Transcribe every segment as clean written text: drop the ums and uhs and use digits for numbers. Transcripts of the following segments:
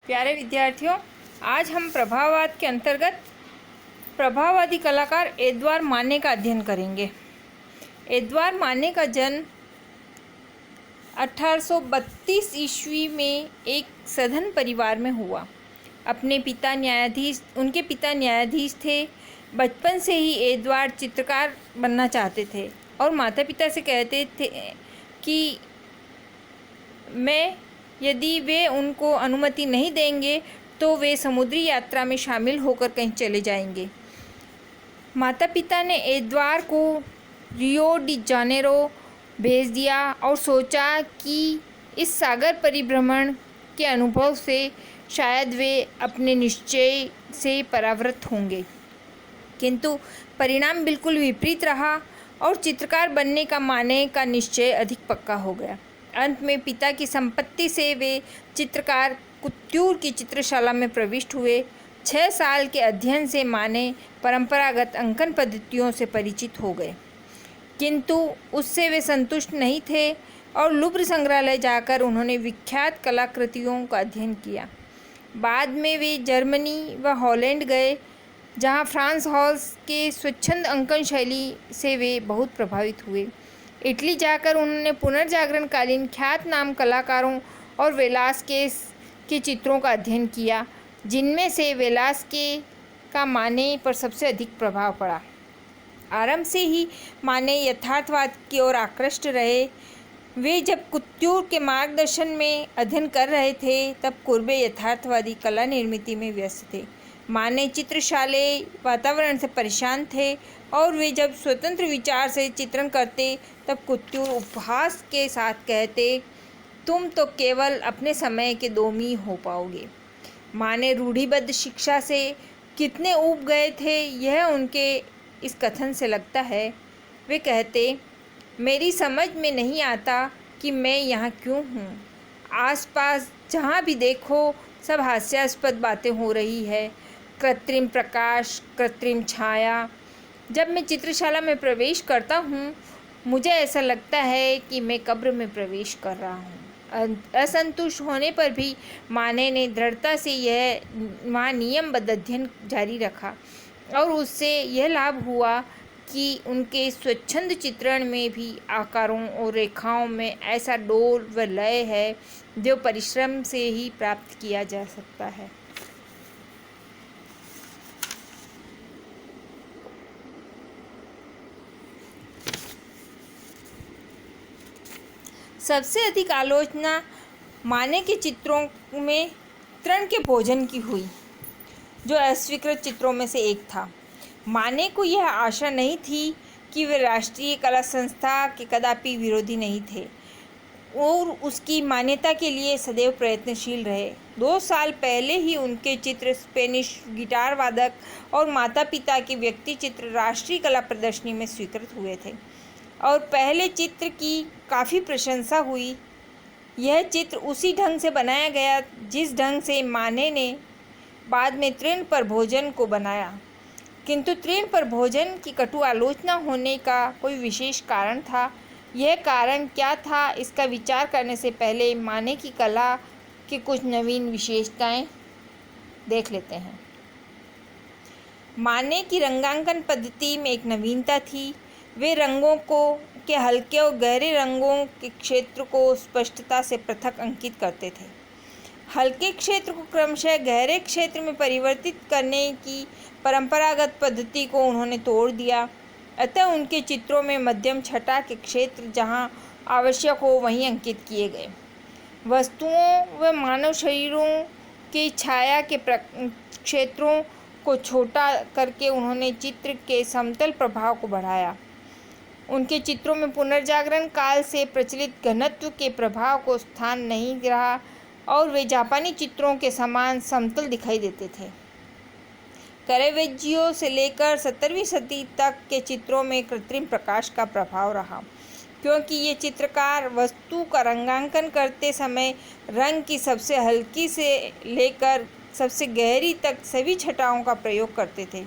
प्यारे विद्यार्थियों, आज हम प्रभाववाद के अंतर्गत प्रभाववादी कलाकार एडवर्ड माने का अध्ययन करेंगे। एडवर्ड माने का जन्म 1832 ईस्वी में एक सधन परिवार में हुआ। उनके पिता न्यायाधीश थे। बचपन से ही एडवर्ड चित्रकार बनना चाहते थे और माता पिता से कहते थे कि यदि वे उनको अनुमति नहीं देंगे तो वे समुद्री यात्रा में शामिल होकर कहीं चले जाएंगे। माता पिता ने एडवर्ड को रियो डी जानेरो भेज दिया और सोचा कि इस सागर परिभ्रमण के अनुभव से शायद वे अपने निश्चय से परावृत होंगे, किंतु परिणाम बिल्कुल विपरीत रहा और चित्रकार बनने का माने का निश्चय अधिक पक्का हो गया। अंत में पिता की संपत्ति से वे चित्रकार कुत्यूर की चित्रशाला में प्रविष्ट हुए। 6 साल के अध्ययन से माने परंपरागत अंकन पद्धतियों से परिचित हो गए, किंतु उससे वे संतुष्ट नहीं थे और लुब्र संग्रहालय जाकर उन्होंने विख्यात कलाकृतियों का अध्ययन किया। बाद में वे जर्मनी व हॉलैंड गए, जहां फ्रांस हॉल्स के स्वच्छंद अंकन शैली से वे बहुत प्रभावित हुए। इटली जाकर उन्होंने पुनर्जागरणकालीन ख्यात नाम कलाकारों और वेलास्केस के चित्रों का अध्ययन किया, जिनमें से वेलास्के का माने पर सबसे अधिक प्रभाव पड़ा। आरंभ से ही माने यथार्थवाद की ओर आकृष्ट रहे। वे जब कुत्यूर के मार्गदर्शन में अध्ययन कर रहे थे, तब कुर्बे यथार्थवादी कला निर्मिति में व्यस्त थे। माने चित्रशाले वातावरण से परेशान थे और वे जब स्वतंत्र विचार से चित्रण करते, तब कुत्यूर उपहास के साथ कहते, तुम तो केवल अपने समय के दोमी हो पाओगे। माने रूढ़िबद्ध शिक्षा से कितने ऊब गए थे, यह उनके इस कथन से लगता है। वे कहते, मेरी समझ में नहीं आता कि मैं यहाँ क्यों हूँ। आसपास जहाँ भी देखो सब हास्यास्पद बातें हो रही है, कृत्रिम प्रकाश, कृत्रिम छाया। जब मैं चित्रशाला में प्रवेश करता हूँ, मुझे ऐसा लगता है कि मैं कब्र में प्रवेश कर रहा हूँ। असंतुष्ट होने पर भी माने ने दृढ़ता से वहाँ नियमबद्ध अध्ययन जारी रखा और उससे यह लाभ हुआ कि उनके स्वच्छंद चित्रण में भी आकारों और रेखाओं में ऐसा डोल व लय है जो परिश्रम से ही प्राप्त किया जा सकता है। सबसे अधिक आलोचना माने के चित्रों में तृण के भोजन की हुई, जो अस्वीकृत चित्रों में से एक था। माने को यह आशा नहीं थी कि वे राष्ट्रीय कला संस्था के कदापि विरोधी नहीं थे और उसकी मान्यता के लिए सदैव प्रयत्नशील रहे। 2 साल पहले ही उनके चित्र स्पेनिश गिटार वादक और माता पिता के व्यक्ति चित्र राष्ट्रीय कला प्रदर्शनी में स्वीकृत हुए थे और पहले चित्र की काफ़ी प्रशंसा हुई। यह चित्र उसी ढंग से बनाया गया जिस ढंग से माने ने बाद में तृण पर भोजन को बनाया, किंतु तृण पर भोजन की कटु आलोचना होने का कोई विशेष कारण था। यह कारण क्या था, इसका विचार करने से पहले माने की कला की कुछ नवीन विशेषताएं देख लेते हैं। माने की रंगांकन पद्धति में एक नवीनता थी। वे रंगों के हल्के और गहरे रंगों के क्षेत्र को स्पष्टता से पृथक अंकित करते थे। हल्के क्षेत्र को क्रमशः गहरे क्षेत्र में परिवर्तित करने की परंपरागत पद्धति को उन्होंने तोड़ दिया। अतः उनके चित्रों में मध्यम छटा के क्षेत्र जहाँ आवश्यक हो वहीं अंकित किए गए। वस्तुओं व मानव शरीरों की छाया के क्षेत्रों को छोटा करके उन्होंने चित्र के समतल प्रभाव को बढ़ाया। उनके चित्रों में पुनर्जागरण काल से प्रचलित घनत्व के प्रभाव को स्थान नहीं रहा और वे जापानी चित्रों के समान समतल दिखाई देते थे। कैरावेजियो से लेकर 17वीं सदी तक के चित्रों में कृत्रिम प्रकाश का प्रभाव रहा, क्योंकि ये चित्रकार वस्तु का रंगांकन करते समय रंग की सबसे हल्की से लेकर सबसे गहरी तक सभी छटाओं का प्रयोग करते थे।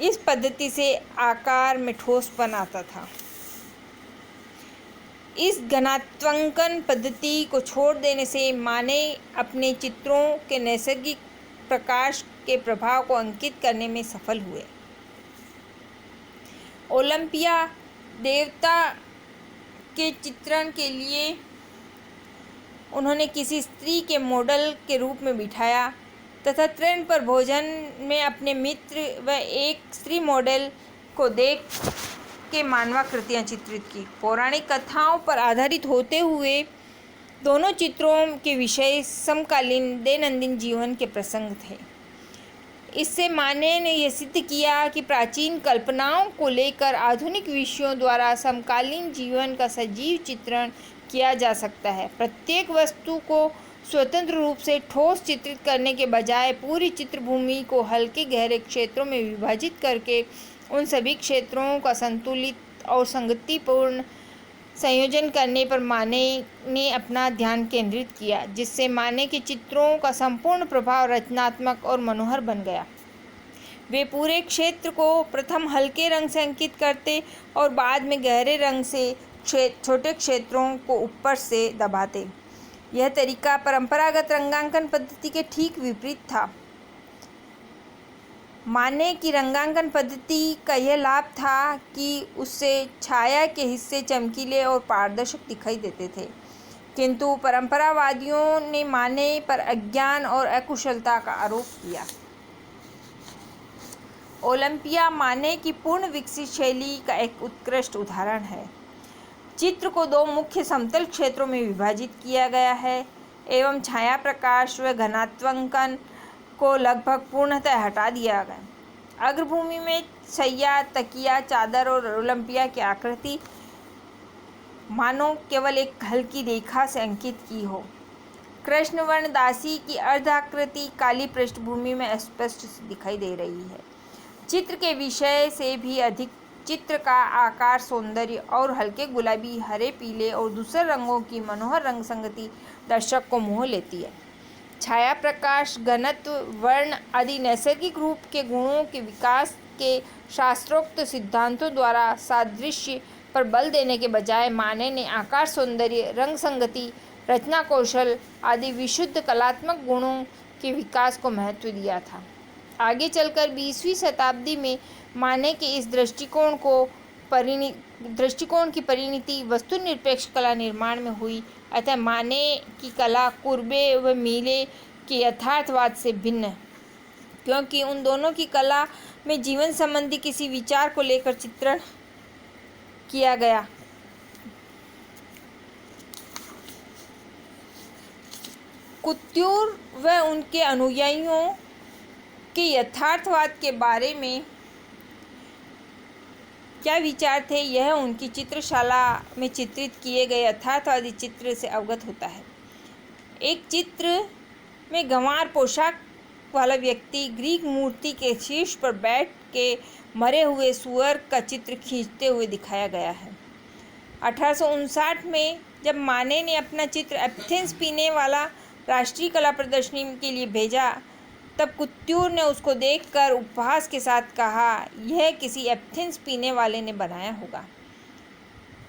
इस पद्धति से आकार में ठोसपन आता था। इस घनात्वांकन पद्धति को छोड़ देने से माने अपने चित्रों के नैसर्गिक प्रकाश के प्रभाव को अंकित करने में सफल हुए। ओलंपिया देवता के चित्रण के लिए उन्होंने किसी स्त्री के मॉडल के रूप में बिठाया तथा ट्रेन पर भोजन में अपने मित्र व एक स्त्री मॉडल को देख के मानवाकृतियाँ चित्रित की। पौराणिक कथाओं पर आधारित होते हुए दोनों चित्रों के विषय समकालीन दैनंदिन जीवन के प्रसंग थे। इससे माने ने यह सिद्ध किया कि प्राचीन कल्पनाओं को लेकर आधुनिक विषयों द्वारा समकालीन जीवन का सजीव चित्रण किया जा सकता है। प्रत्येक वस्तु को स्वतंत्र रूप से ठोस चित्रित करने के बजाय पूरी चित्रभूमि को हल्के गहरे क्षेत्रों में विभाजित करके उन सभी क्षेत्रों का संतुलित और संगतिपूर्ण संयोजन करने पर माने ने अपना ध्यान केंद्रित किया, जिससे माने के चित्रों का संपूर्ण प्रभाव रचनात्मक और मनोहर बन गया। वे पूरे क्षेत्र को प्रथम हल्के रंग से अंकित करते और बाद में गहरे रंग से छोटे क्षेत्रों को ऊपर से दबाते। यह तरीका परंपरागत रंगांकन पद्धति के ठीक विपरीत था। माने की रंगांकन पद्धति का यह लाभ था कि उससे छाया के हिस्से चमकीले और पारदर्शक दिखाई देते थे, किंतु परंपरावादियों ने माने पर अज्ञान और अकुशलता का आरोप किया। ओलंपिया माने की पूर्ण विकसित शैली का एक उत्कृष्ट उदाहरण है। चित्र को दो मुख्य समतल क्षेत्रों में विभाजित किया गया है एवं छाया प्रकाश व घनात्वांकन को लगभग पूर्णतः हटा दिया गया। अग्रभूमि में शैया, तकिया, चादर और ओलंपिया की आकृति मानो केवल एक हल्की रेखा से अंकित की हो। कृष्णवर्ण दासी की अर्धाकृति काली पृष्ठभूमि में स्पष्ट दिखाई दे रही है। चित्र के विषय से भी अधिक चित्र का आकार, सौंदर्य और हल्के गुलाबी, हरे, पीले और दूसरे रंगों की मनोहर रंग संगति दर्शक को मोह लेती है। छाया प्रकाश, घनत्व, वर्ण आदि नैसर्गिक रूप के गुणों के विकास के शास्त्रोक्त सिद्धांतों द्वारा सादृश्य पर बल देने के बजाय माने ने आकार, सौंदर्य, रंग संगति, रचना कौशल आदि विशुद्ध कलात्मक गुणों के विकास को महत्व दिया था। आगे चलकर 20वीं शताब्दी में माने के इस दृष्टिकोण की परिणति वस्तुनिरपेक्ष कला निर्माण में हुई। अतः माने की कला कुर्बे व मिले के यथार्थवाद से भिन्न है, क्योंकि उन दोनों की कला में जीवन संबंधी किसी विचार को लेकर चित्रण किया गया। कुत्यूर व उनके अनुयायियों के यथार्थवाद के बारे में क्या विचार थे, यह उनकी चित्रशाला में चित्रित किए गए यथार्थवादी चित्र से अवगत होता है। एक चित्र में गंवार पोशाक वाला व्यक्ति ग्रीक मूर्ति के शीर्ष पर बैठ के मरे हुए सुअर का चित्र खींचते हुए दिखाया गया है। 1859 में जब माने ने अपना चित्र एथेंस पीने वाला राष्ट्रीय कला प्रदर्शनी के लिए भेजा, तब कुत्यूर ने उसको देखकर उपहास के साथ कहा, यह किसी एथेंस पीने वाले ने बनाया होगा।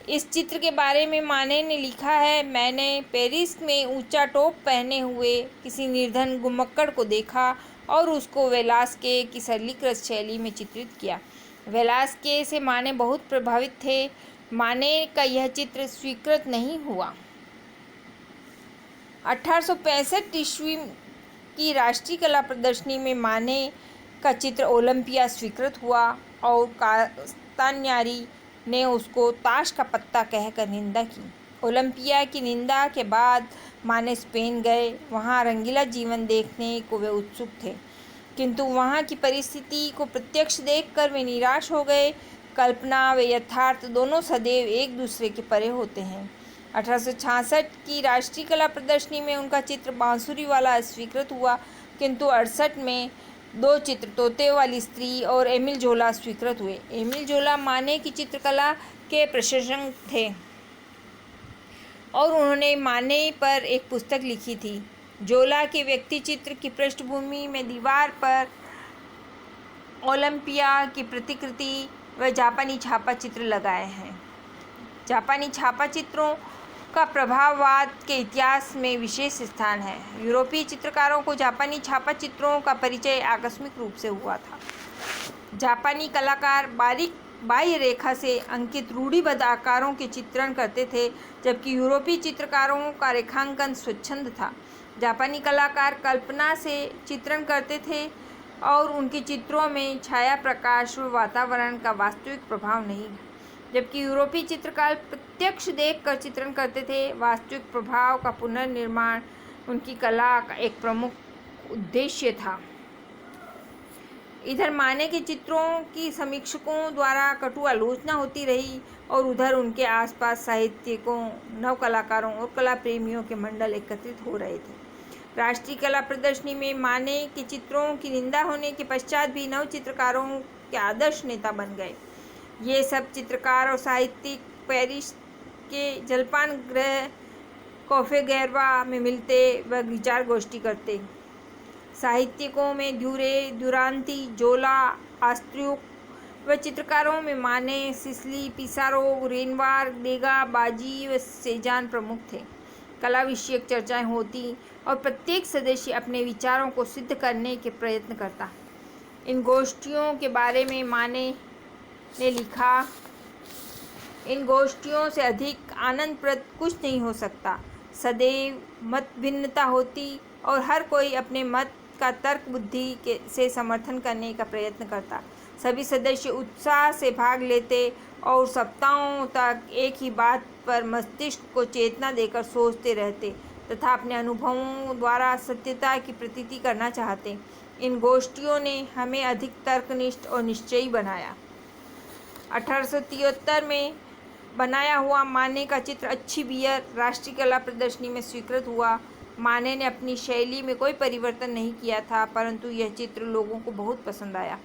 इस चित्र के बारे में माने ने लिखा है, मैंने पेरिस में ऊंचा टॉप पहने हुए किसी निर्धन घुमक्कड़ को देखा और उसको वेलास्के की सरलीकृत शैली में चित्रित किया। वेलास्के से माने बहुत प्रभावित थे। माने का यह चित्र स्वीकृत नहीं हुआ। 1865 ईस्वी की राष्ट्रीय कला प्रदर्शनी में माने का चित्र ओलंपिया स्वीकृत हुआ और कास्तान्यारी ने उसको ताश का पत्ता कहकर निंदा की। ओलंपिया की निंदा के बाद माने स्पेन गए। वहाँ रंगीला जीवन देखने को वे उत्सुक थे, किंतु वहाँ की परिस्थिति को प्रत्यक्ष देखकर वे निराश हो गए। कल्पना व यथार्थ दोनों सदैव एक दूसरे के परे होते हैं। 1866 की राष्ट्रीय कला प्रदर्शनी में उनका चित्र बांसुरी वाला स्वीकृत हुआ, किंतु 68 में दो चित्र तोते वाली स्त्री और एमिल जोला स्वीकृत हुए। एमिल जोला माने की चित्रकला के प्रशंसक थे और उन्होंने माने पर एक पुस्तक लिखी थी। जोला के व्यक्ति चित्र की पृष्ठभूमि में दीवार पर ओलंपिया की प्रतिकृति व जापानी छापा चित्र लगाए हैं। जापानी छापा चित्रों का प्रभाववाद के इतिहास में विशेष स्थान है। यूरोपीय चित्रकारों को जापानी छापा चित्रों का परिचय आकस्मिक रूप से हुआ था। जापानी कलाकार बारीक बाह्य रेखा से अंकित रूढ़िबद्ध आकारों के चित्रण करते थे, जबकि यूरोपीय चित्रकारों का रेखांकन स्वच्छंद था। जापानी कलाकार कल्पना से चित्रण करते थे और उनके चित्रों में छाया, प्रकाश व वातावरण का वास्तविक प्रभाव नहीं, जबकि यूरोपीय चित्रकार प्रत्यक्ष देखकर चित्रण करते थे। वास्तविक प्रभाव का पुनर्निर्माण उनकी कला का एक प्रमुख उद्देश्य था। इधर माने के चित्रों की समीक्षकों द्वारा कटु आलोचना होती रही और उधर उनके आसपास साहित्यिकों, नव कलाकारों और कला प्रेमियों के मंडल एकत्रित हो रहे थे। राष्ट्रीय कला प्रदर्शनी में माने के चित्रों की निंदा होने के पश्चात भी नव चित्रकारों के आदर्श नेता बन गए। ये सब चित्रकार और साहित्यिक पेरिस के जलपान गृह कॉफे गैरवा में मिलते व विचार गोष्ठी करते। साहित्यिकों में ड्यूरे, दुरांती, जोला, आस्त्र्यूक व चित्रकारों में माने, सिसली, पिसारो, रेनवार, देगा, बाजी व सेजान प्रमुख थे। कला विषयक चर्चाएं होती और प्रत्येक सदस्य अपने विचारों को सिद्ध करने के प्रयत्न करता। इन गोष्ठियों के बारे में माने ने लिखा, इन गोष्ठियों से अधिक आनंदप्रद कुछ नहीं हो सकता। सदैव मत भिन्नता होती और हर कोई अपने मत का तर्क बुद्धि से समर्थन करने का प्रयत्न करता। सभी सदस्य उत्साह से भाग लेते और सप्ताहों तक एक ही बात पर मस्तिष्क को चेतना देकर सोचते रहते तथा अपने अनुभवों द्वारा सत्यता की प्रतीति करना चाहते। इन गोष्ठियों ने हमें अधिक तर्कनिष्ठ और निश्चयी बनाया। 1873 में बनाया हुआ माने का चित्र अच्छी बियर राष्ट्रीय कला प्रदर्शनी में स्वीकृत हुआ। माने ने अपनी शैली में कोई परिवर्तन नहीं किया था, परंतु यह चित्र लोगों को बहुत पसंद आया।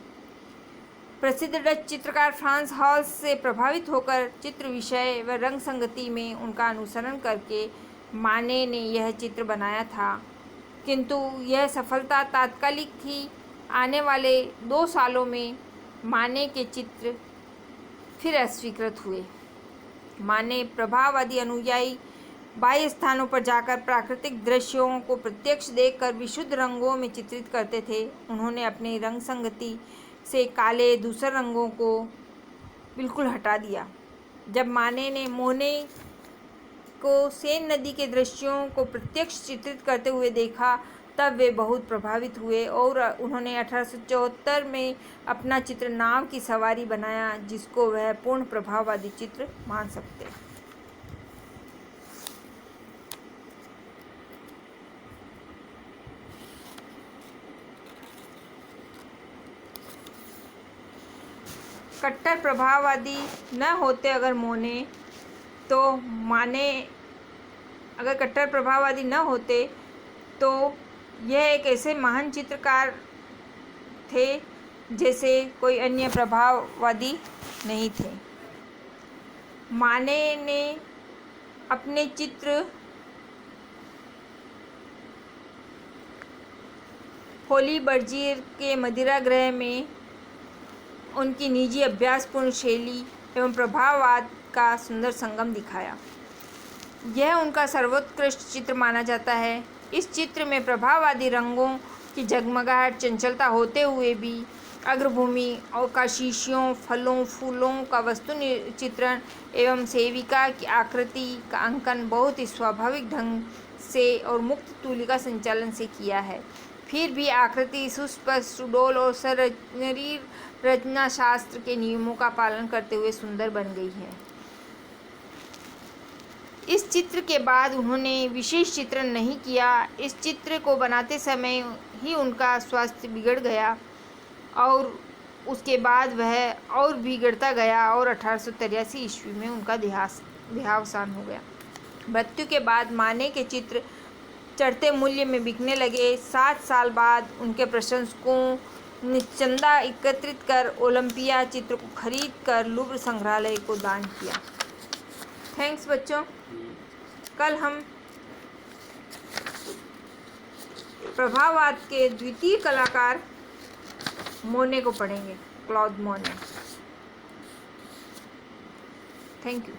प्रसिद्ध डच चित्रकार फ्रांस हॉल्स से प्रभावित होकर चित्र विषय व रंग संगति में उनका अनुसरण करके माने ने यह चित्र बनाया था, किंतु यह सफलता तात्कालिक थी। आने वाले 2 सालों में माने के चित्र फिर अस्वीकृत हुए। माने प्रभाववादी अनुयायी बाह्य स्थानों पर जाकर प्राकृतिक दृश्यों को प्रत्यक्ष देखकर विशुद्ध रंगों में चित्रित करते थे। उन्होंने अपनी रंग संगति से काले धूसर रंगों को बिल्कुल हटा दिया। जब माने ने मोने को सेन नदी के दृश्यों को प्रत्यक्ष चित्रित करते हुए देखा, तब वे बहुत प्रभावित हुए और उन्होंने 1874 में अपना चित्र नाव की सवारी बनाया, जिसको वह पूर्ण प्रभाववादी चित्र मान सकते। कट्टर प्रभाववादी न होते अगर मोने, तो माने अगर कट्टर प्रभाववादी न होते तो यह एक ऐसे महान चित्रकार थे जैसे कोई अन्य प्रभाववादी नहीं थे। माने ने अपने चित्र होली बर्जियर के मदिरा गृह में उनकी निजी अभ्यासपूर्ण शैली एवं प्रभाववाद का सुंदर संगम दिखाया। यह उनका सर्वोत्कृष्ट चित्र माना जाता है। इस चित्र में प्रभाववादी रंगों की जगमगाहट, चंचलता होते हुए भी अग्रभूमि और काशीशियों, फलों, फूलों का वस्तु चित्रण एवं सेविका की आकृति का अंकन बहुत ही स्वाभाविक ढंग से और मुक्त तुलिका संचालन से किया है। फिर भी आकृति सुस्पष्ट, सुडौल और शरीर रचना शास्त्र के नियमों का पालन करते हुए सुंदर बन गई है। इस चित्र के बाद उन्होंने विशेष चित्रण नहीं किया। इस चित्र को बनाते समय ही उनका स्वास्थ्य बिगड़ गया और उसके बाद वह और बिगड़ता गया और 1883 ईस्वी में उनका देहावसान हो गया। मृत्यु के बाद माने के चित्र चढ़ते मूल्य में बिकने लगे। 7 साल बाद उनके प्रशंसकों ने चंदा एकत्रित कर ओलंपिया चित्र को खरीद कर लुव्र संग्रहालय को दान किया। थैंक्स बच्चों। कल हम प्रभाववाद के द्वितीय कलाकार मोने को पढ़ेंगे, क्लॉद मोने। Thank you.